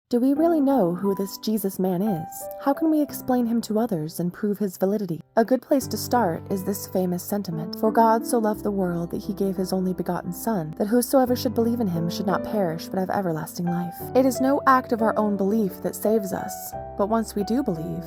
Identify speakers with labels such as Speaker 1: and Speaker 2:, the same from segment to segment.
Speaker 1: Do we really know who this Jesus man is? How can we explain him to others and prove his validity? A good place to start is this famous sentiment: "For God so loved the world that he gave his only begotten Son, that whosoever should believe in him should not perish but have everlasting life." It is no act of our own belief that saves us, but once we do believe,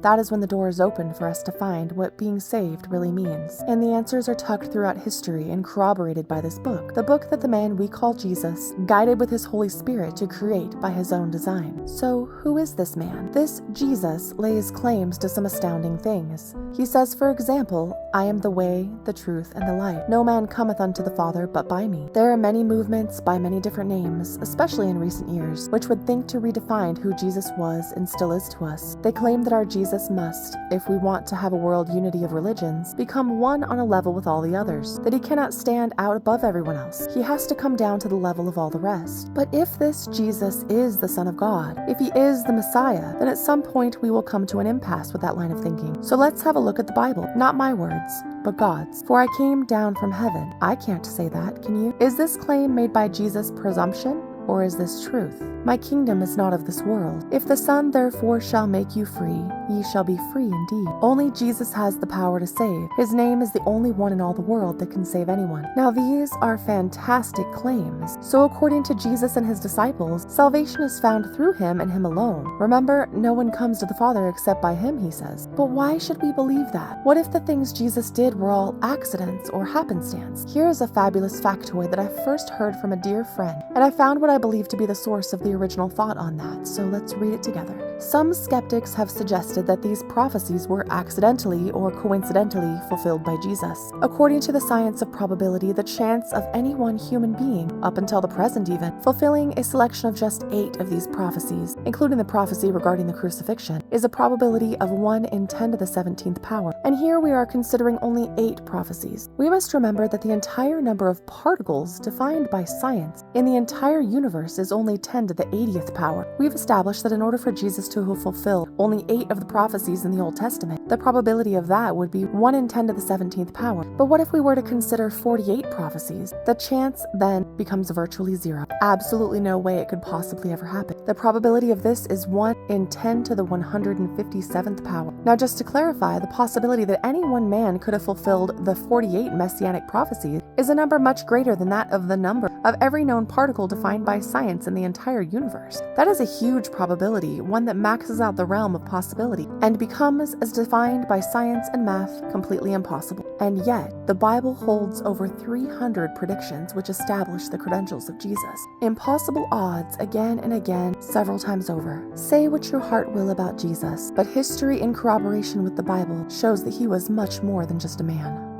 Speaker 1: that is when the door is open for us to find what being saved really means. And the answers are tucked throughout history and corroborated by this book, the book that the man we call Jesus, guided with his Holy Spirit to create by his own design. So who is this man? This Jesus lays claims to some astounding things. He says, for example, "I am the way, the truth, and the life. No man cometh unto the Father but by me." There are many movements by many different names, especially in recent years, which would think to redefine who Jesus was and still is to us. They claim that our Jesus must, if we want to have a world unity of religions, become one on a level with all the others, that he cannot stand out above everyone else. He has to come down to the level of all the rest. But if this Jesus is the Son of God, if he is the Messiah, then at some point we will come to an impasse with that line of thinking. So let's have a look at the Bible. Not my words, but God's. "For I came down from heaven." I can't say that, can you? Is this claim made by Jesus presumption? Or is this truth? "My kingdom is not of this world. If the Son therefore shall make you free, ye shall be free indeed." Only Jesus has the power to save. His name is the only one in all the world that can save anyone. Now these are fantastic claims. So according to Jesus and his disciples, salvation is found through him and him alone. Remember, no one comes to the Father except by him, he says. But why should we believe that? What if the things Jesus did were all accidents or happenstance? Here is a fabulous factoid that I first heard from a dear friend, and I found what I believe to be the source of the original thought on that, so let's read it together. Some skeptics have suggested that these prophecies were accidentally or coincidentally fulfilled by Jesus. According to the science of probability, the chance of any one human being, up until the present even, fulfilling a selection of just 8 of these prophecies, including the prophecy regarding the crucifixion, is a probability of 1 in 10 to the 17th power. And here we are considering only 8 prophecies. We must remember that the entire number of particles defined by science in the entire universe is only 10 to the 80th power. We've established that in order for Jesus to have fulfilled only 8 of the prophecies in the Old Testament, the probability of that would be 1 in 10 to the 17th power. But what if we were to consider 48 prophecies? The chance then becomes virtually 0. Absolutely no way it could possibly ever happen. The probability of this is 1 in 10 to the 157th power. Now just to clarify, the possibility that any one man could have fulfilled the 48 messianic prophecies is a number much greater than that of the number of every known particle defined by science in the entire universe. That is a huge probability, one that maxes out the realm of possibility, and becomes, as defined by science and math, completely impossible. And yet, the Bible holds over 300 predictions which establish the credentials of Jesus. Impossible odds again and again, several times over. Say what your heart will about Jesus, but history in corroboration with the Bible shows that he was much more than just a man.